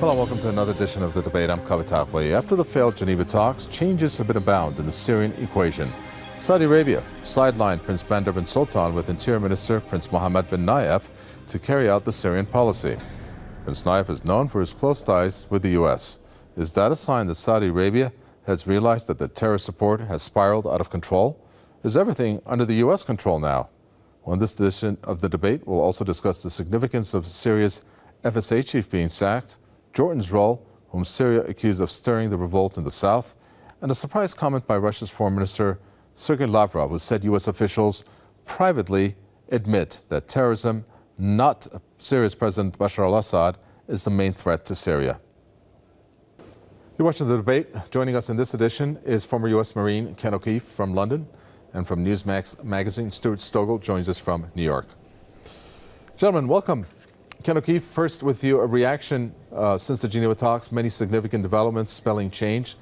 Hello, welcome to another edition of The Debate. I'm Kaveh Taqvi. After the failed Geneva talks, changes have been abound in the Syrian equation. Saudi Arabia sidelined Prince Bandar bin Sultan with Interior Minister Prince Mohammed bin Nayef to carry out the Syrian policy. Prince Nayef is known for his close ties with the U.S. Is that a sign that Saudi Arabia has realized that the terror support has spiraled out of control? Is everything under the U.S. control now? On this edition of The Debate, we'll also discuss the significance of Syria's FSA chief being sacked, Jordan's role, whom Syria accused of stirring the revolt in the south, and a surprise comment by Russia's Foreign Minister Sergei Lavrov, who said U.S. officials privately admit that terrorism, not Syria's President Bashar al-Assad, is the main threat to Syria. You're watching The Debate. Joining us in this edition is former U.S. Marine Ken O'Keefe from London, and from Newsmax magazine, Stuart Stogel joins us from New York. Gentlemen, welcome. Ken O'Keefe, first with you, a reaction since the Geneva talks, many significant developments spelling change,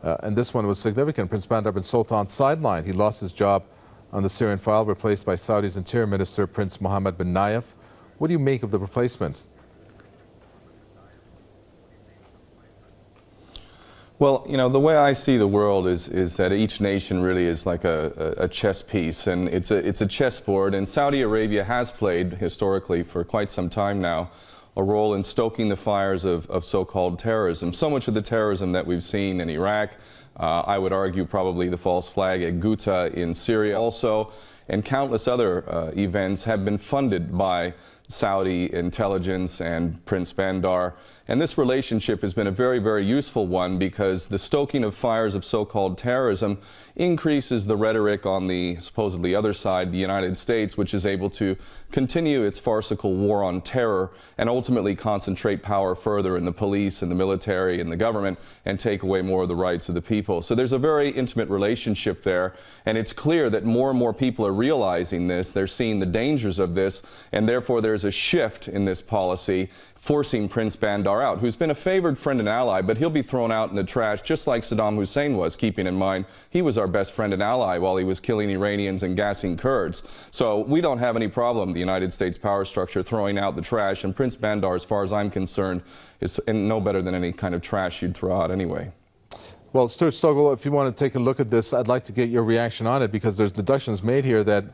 and this one was significant. Prince Bandar bin Sultan sidelined. He lost his job on the Syrian file, replaced by Saudi's Interior Minister Prince Mohammed bin Nayef. What do you make of the replacement? Well, you know, the way I see the world is that each nation really is like a chess piece, and it's a chessboard, and Saudi Arabia has played historically for quite some time now a role in stoking the fires of so-called terrorism. So much of the terrorism that we've seen in Iraq, I would argue probably the false flag at Ghouta in Syria also, and countless other events have been funded by Saudi intelligence and Prince Bandar. And this relationship has been a very, very useful one, because the stoking of fires of so-called terrorism increases the rhetoric on the supposedly other side, the United States, which is able to continue its farcical war on terror and ultimately concentrate power further in the police and the military and the government and take away more of the rights of the people. So there's a very intimate relationship there, and it's clear that more and more people are realizing this. They're seeing the dangers of this, and therefore there's a shift in this policy forcing Prince Bandar out, who's been a favored friend and ally, but he'll be thrown out in the trash just like Saddam Hussein was, keeping in mind he was our best friend and ally while he was killing Iranians and gassing Kurds. So we don't have any problem, the United States power structure, throwing out the trash, and Prince Bandar, as far as I'm concerned, is no better than any kind of trash you'd throw out anyway. Well, Stuart Stogel, if you want to take a look at this, I'd like to get your reaction on it, because there's deductions made here that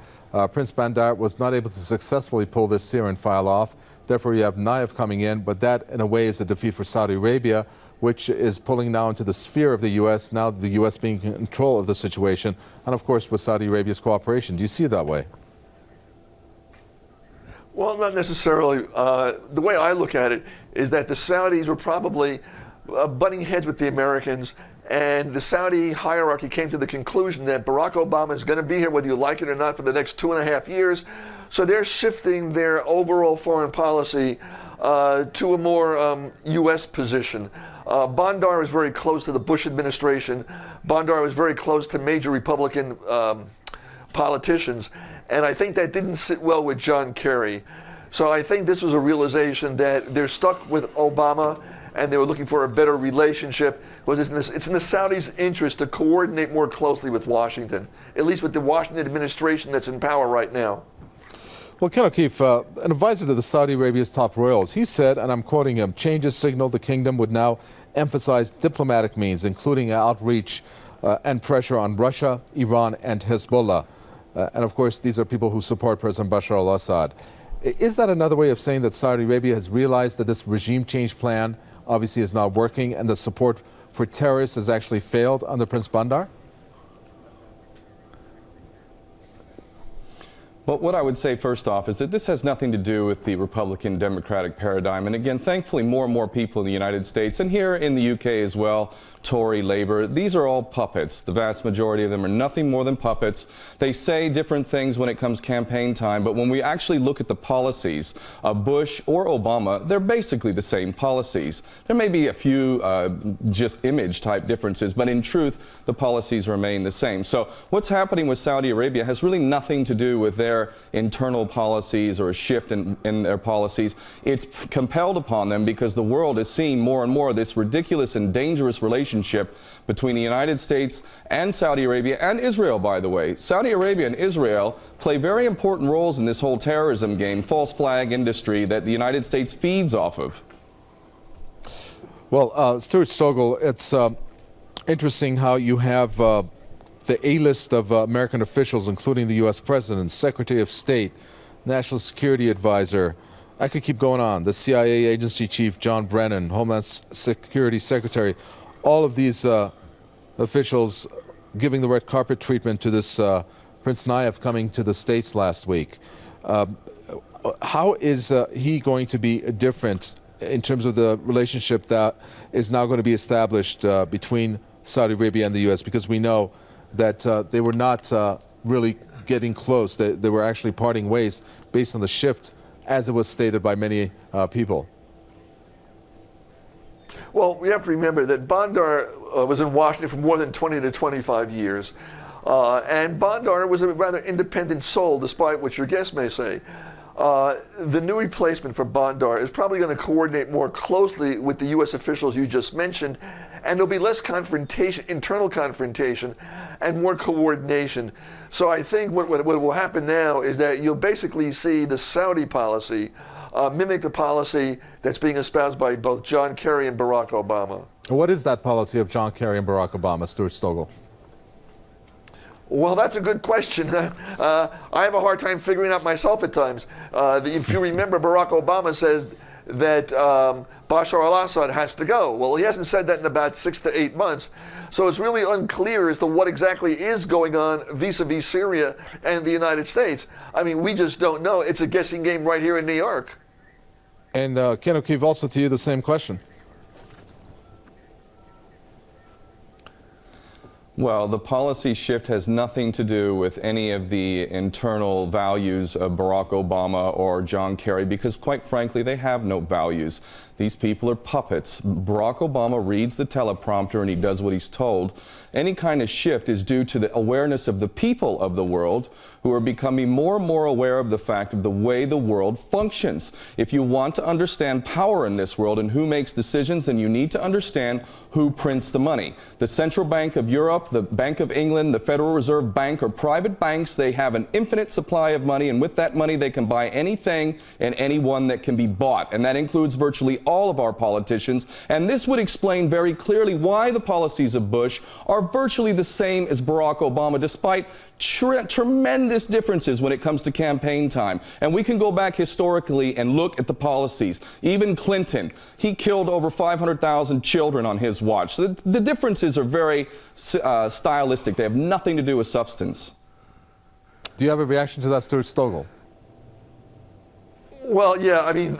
Prince Bandar was not able to successfully pull this Syrian file off. Therefore, you have Nayef coming in, but that, in a way, is a defeat for Saudi Arabia, which is pulling now into the sphere of the U.S., now the U.S. being in control of the situation, and, of course, with Saudi Arabia's cooperation. Do you see it that way? Well, not necessarily. The way I look at it is that the Saudis were probably butting heads with the Americans, and the Saudi hierarchy came to the conclusion that Barack Obama is going to be here whether you like it or not for the next 2.5 years. So they're shifting their overall foreign policy to a more U.S. position. Bandar is very close to the Bush administration. Bandar was very close to major Republican politicians, and I think that didn't sit well with John Kerry. So I think this was a realization that they're stuck with Obama, and they were looking for a better relationship. It's in the Saudis' interest to coordinate more closely with Washington, at least with the Washington administration that's in power right now. Well, Ken O'Keefe, an advisor to the Saudi Arabia's top royals, he said, and I'm quoting him, changes signal the kingdom would now emphasize diplomatic means, including outreach and pressure on Russia, Iran, and Hezbollah. And of course, these are people who support President Bashar al-Assad. Is that another way of saying that Saudi Arabia has realized that this regime change plan obviously is not working, and the support for terrorists has actually failed under Prince Bandar? Well, what I would say first off is that this has nothing to do with the Republican Democratic paradigm. And again, thankfully, more and more people in the United States, and here in the UK as well, Tory, Labour, these are all puppets. The vast majority of them are nothing more than puppets. They say different things when it comes campaign time, but when we actually look at the policies of Bush or Obama, they're basically the same policies. There may be a few just image type differences, but in truth, the policies remain the same. So what's happening with Saudi Arabia has really nothing to do with their internal policies or a shift in their policies. It's compelled upon them because the world is seeing more and more this ridiculous and dangerous relationship between the United States and Saudi Arabia and Israel, by the way. Saudi Arabia and Israel play very important roles in this whole terrorism game, false flag industry that the United States feeds off of. Well, Stuart Stogel, it's interesting how you have the A-list of American officials, including the U.S. President, Secretary of State, National Security Advisor. I could keep going on. The CIA Agency Chief John Brennan, Homeland Security Secretary, all of these officials giving the red carpet treatment to this Prince Nayef coming to the States last week. How is he going to be different in terms of the relationship that is now going to be established between Saudi Arabia and the U.S.? Because we know that they were not really getting close. They were actually parting ways based on the shift, as it was stated by many people. Well, we have to remember that Bandar was in Washington for more than 20 to 25 years. And Bandar was a rather independent soul, despite what your guest may say. The new replacement for Bandar is probably going to coordinate more closely with the U.S. officials you just mentioned, and there'll be less confrontation, internal confrontation, and more coordination. So I think what will happen now is that you'll basically see the Saudi policy mimic the policy that's being espoused by both John Kerry and Barack Obama. What is that policy of John Kerry and Barack Obama, Stuart Stogel? Well, that's a good question. I have a hard time figuring out myself at times. If you remember, Barack Obama says that Bashar al-Assad has to go. Well, he hasn't said that in about 6 to 8 months. So it's really unclear as to what exactly is going on vis-a-vis Syria and the United States. I mean, we just don't know. It's a guessing game right here in New York. And Ken OKeefe, also to you the same question. Well, the policy shift has nothing to do with any of the internal values of Barack Obama or John Kerry, because quite frankly, they have no values. These people are puppets. Barack Obama reads the teleprompter and he does what he's told. Any kind of shift is due to the awareness of the people of the world who are becoming more and more aware of the fact of the way the world functions. If you want to understand power in this world and who makes decisions, then you need to understand who prints the money. The Central Bank of Europe, the Bank of England, the Federal Reserve Bank are private banks. They have an infinite supply of money, and with that money they can buy anything and anyone that can be bought, and that includes virtually all of our politicians. And this would explain very clearly why the policies of Bush are virtually the same as Barack Obama, despite tremendous differences when it comes to campaign time. And we can go back historically and look at the policies. Even Clinton, he killed over 500,000 children on his watch. So the differences are very stylistic. They have nothing to do with substance. Do you have a reaction to that, Stuart Stogel? Well, yeah, I mean,